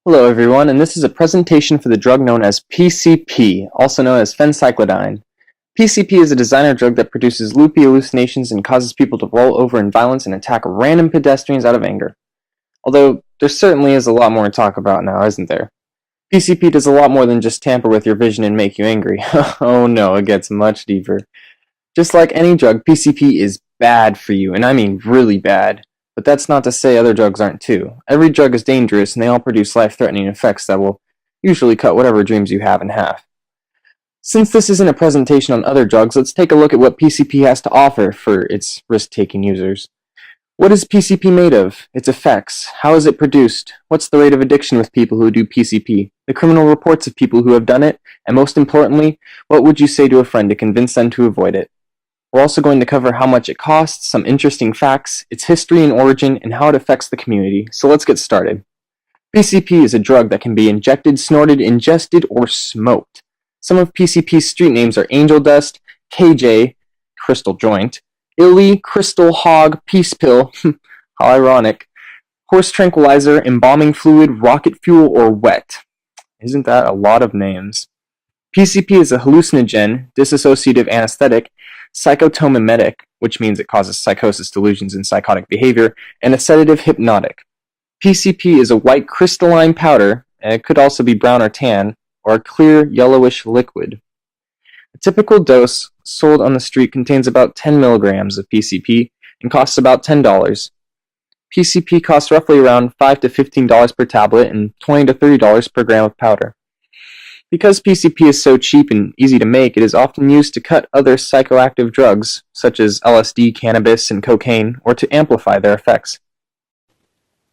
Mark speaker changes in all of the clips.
Speaker 1: Hello everyone, and this is a presentation for the drug known as PCP, also known as phencyclidine. PCP is a designer drug that produces loopy hallucinations and causes people to roll over in violence and attack random pedestrians out of anger. Although, there certainly is a lot more to talk about now, isn't there? PCP does a lot more than just tamper with your vision and make you angry. Oh no, it gets much deeper. Just like any drug, PCP is bad for you, and I mean really bad. But that's not to say other drugs aren't too. Every drug is dangerous, and they all produce life-threatening effects that will usually cut whatever dreams you have in half. Since this isn't a presentation on other drugs, let's take a look at what PCP has to offer for its risk-taking users. What is PCP made of? Its effects? How is it produced? What's the rate of addiction with people who do PCP? The criminal reports of people who have done it? And most importantly, what would you say to a friend to convince them to avoid it? We're also going to cover how much it costs, some interesting facts, its history and origin, and how it affects the community. So let's get started. PCP is a drug that can be injected, snorted, ingested, or smoked. Some of PCP's street names are Angel Dust, KJ, Crystal Joint, Illy, Crystal Hog, Peace Pill, how ironic, Horse Tranquilizer, Embalming Fluid, Rocket Fuel, or Wet. Isn't that a lot of names? PCP is a hallucinogen, dissociative anesthetic, psychotomimetic, which means it causes psychosis, delusions, and psychotic behavior, and a sedative hypnotic. PCP is a white crystalline powder, and it could also be brown or tan, or a clear yellowish liquid. A typical dose sold on the street contains about 10 milligrams of PCP and costs about $10. PCP costs roughly around $5 to $15 per tablet and $20 to $30 per gram of powder. Because PCP is so cheap and easy to make, it is often used to cut other psychoactive drugs, such as LSD, cannabis, and cocaine, or to amplify their effects.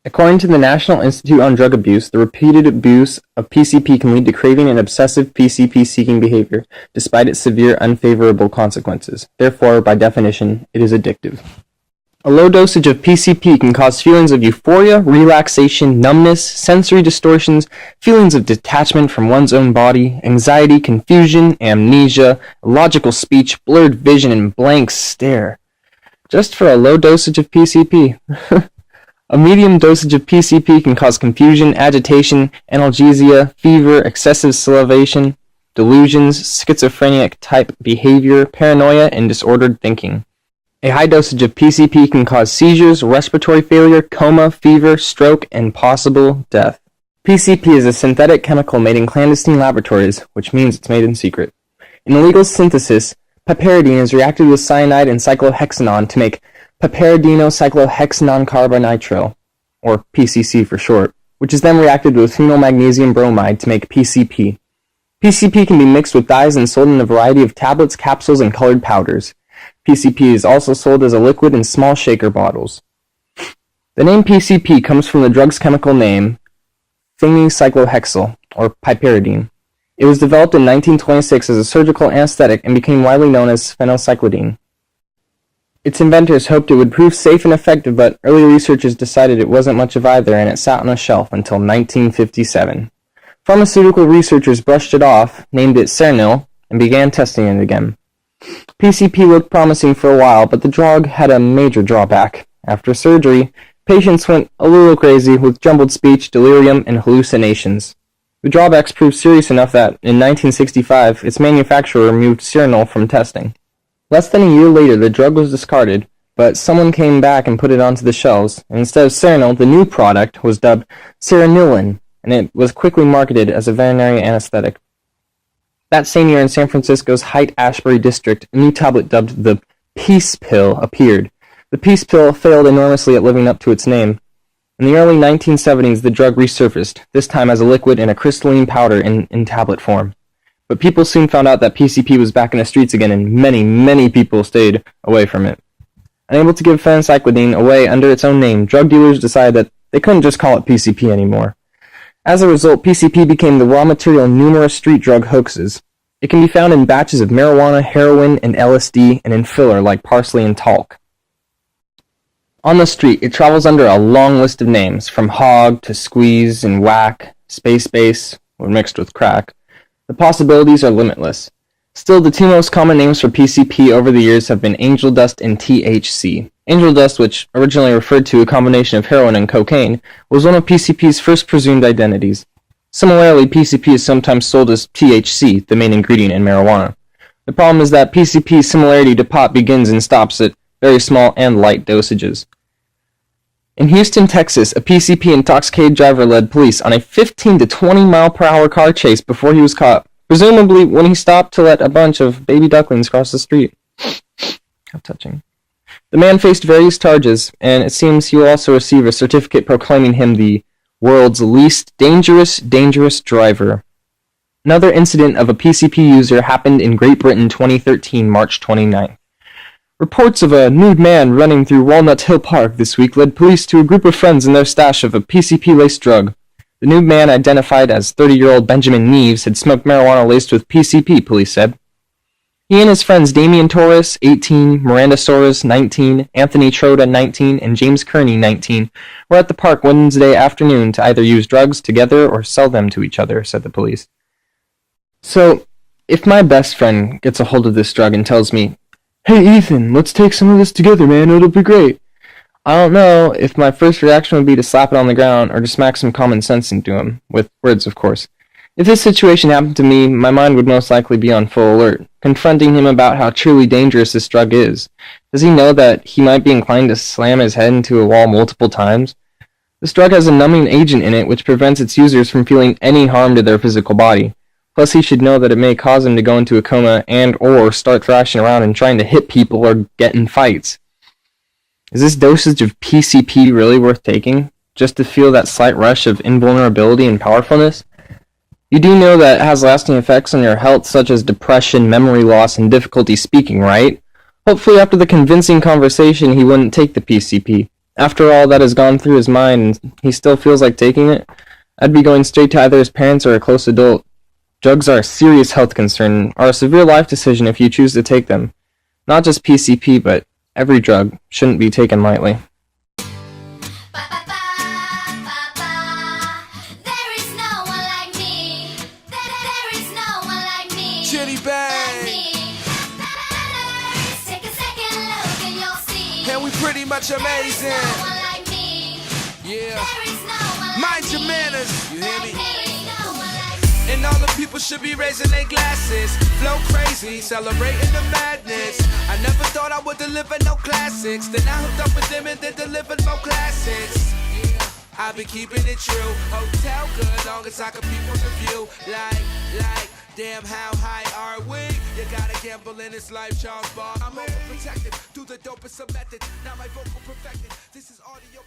Speaker 1: According to the National Institute on Drug Abuse, the repeated abuse of PCP can lead to craving and obsessive PCP-seeking behavior, despite its severe unfavorable consequences. Therefore, by definition, it is addictive. A low dosage of PCP can cause feelings of euphoria, relaxation, numbness, sensory distortions, feelings of detachment from one's own body, anxiety, confusion, amnesia, illogical speech, blurred vision, and blank stare. Just for a low dosage of PCP. A medium dosage of PCP can cause confusion, agitation, analgesia, fever, excessive salivation, delusions, schizophrenic-type behavior, paranoia, and disordered thinking. A high dosage of PCP can cause seizures, respiratory failure, coma, fever, stroke, and possible death. PCP is a synthetic chemical made in clandestine laboratories, which means it's made in secret. In illegal synthesis, piperidine is reacted with cyanide and cyclohexanon to make piperidinocyclohexanocarbonitrile, or PCC for short, which is then reacted with phenylmagnesium bromide to make PCP. PCP can be mixed with dyes and sold in a variety of tablets, capsules, and colored powders. PCP is also sold as a liquid in small shaker bottles. The name PCP comes from the drug's chemical name, phingcyclohexyl, or piperidine. It was developed in 1926 as a surgical anesthetic and became widely known as phencyclidine. Its inventors hoped it would prove safe and effective, but early researchers decided it wasn't much of either, and it sat on a shelf until 1957. Pharmaceutical researchers brushed it off, named it Serenil, and began testing it again. PCP looked promising for a while, but the drug had a major drawback. After surgery, patients went a little crazy with jumbled speech, delirium, and hallucinations. The drawbacks proved serious enough that, in 1965, its manufacturer removed Serenil from testing. Less than a year later, the drug was discarded, but someone came back and put it onto the shelves, and instead of Serenil, the new product was dubbed Serenilin, and it was quickly marketed as a veterinary anesthetic. That same year in San Francisco's Haight-Ashbury district, a new tablet dubbed the Peace Pill appeared. The Peace Pill failed enormously at living up to its name. In the early 1970s, the drug resurfaced, this time as a liquid in a crystalline powder in tablet form. But people soon found out that PCP was back in the streets again, and many people stayed away from it. Unable to give phencyclidine away under its own name, drug dealers decided that they couldn't just call it PCP anymore. As a result, PCP became the raw material in numerous street drug hoaxes. It can be found in batches of marijuana, heroin, and LSD, and in filler like parsley and talc. On the street, it travels under a long list of names, from hog to squeeze and whack, space base, or mixed with crack. The possibilities are limitless. Still, the two most common names for PCP over the years have been angel dust and THC. Angel dust, which originally referred to a combination of heroin and cocaine, was one of PCP's first presumed identities. Similarly, PCP is sometimes sold as THC, the main ingredient in marijuana. The problem is that PCP's similarity to pot begins and stops at very small and light dosages. In Houston, Texas, a PCP intoxicated driver led police on a 15 to 20 mile per hour car chase before he was caught, presumably when he stopped to let a bunch of baby ducklings cross the street. How touching. The man faced various charges, and it seems he will also receive a certificate proclaiming him the world's least dangerous driver. Another incident of a PCP user happened in Great Britain 2013, March 29th. Reports of a nude man running through Walnut Hill Park this week led police to a group of friends in their stash of a PCP-laced drug. The nude man, identified as 30-year-old Benjamin Neves, had smoked marijuana laced with PCP, police said. He and his friends Damian Torres, 18, Miranda Soares, 19, Anthony Troda, 19, and James Kearney, 19, were at the park Wednesday afternoon to either use drugs together or sell them to each other, said the police. So, if my best friend gets a hold of this drug and tells me, "Hey Ethan, let's take some of this together, man, it'll be great," I don't know if my first reaction would be to slap it on the ground or to smack some common sense into him, with words of course. If this situation happened to me, my mind would most likely be on full alert, confronting him about how truly dangerous this drug is. Does he know that he might be inclined to slam his head into a wall multiple times? This drug has a numbing agent in it which prevents its users from feeling any harm to their physical body. Plus, he should know that it may cause him to go into a coma and or start thrashing around and trying to hit people or get in fights. Is this dosage of PCP really worth taking, just to feel that slight rush of invulnerability and powerfulness? You do know that it has lasting effects on your health, such as depression, memory loss, and difficulty speaking, right? Hopefully after the convincing conversation, he wouldn't take the PCP. After all that has gone through his mind, and he still feels like taking it, I'd be going straight to either his parents or a close adult. Drugs are a serious health concern, are a severe life decision if you choose to take them. Not just PCP, but every drug shouldn't be taken lightly.
Speaker 2: Chitty bang. And we pretty much amazing. Yeah. Mind your manners. You hear me? And all the people should be raising their glasses. Flow crazy, celebrating the madness. I never thought I would deliver no classics. Then I hooked up with them and then delivered more classics. Yeah, I've been keeping it true. Hotel good, long as I can peep on the view. Like, damn, how high are we? You gotta gamble in this life, Charles Bar. I'm overprotected, do the dopest of methods. Now my vocal perfected. This is audio.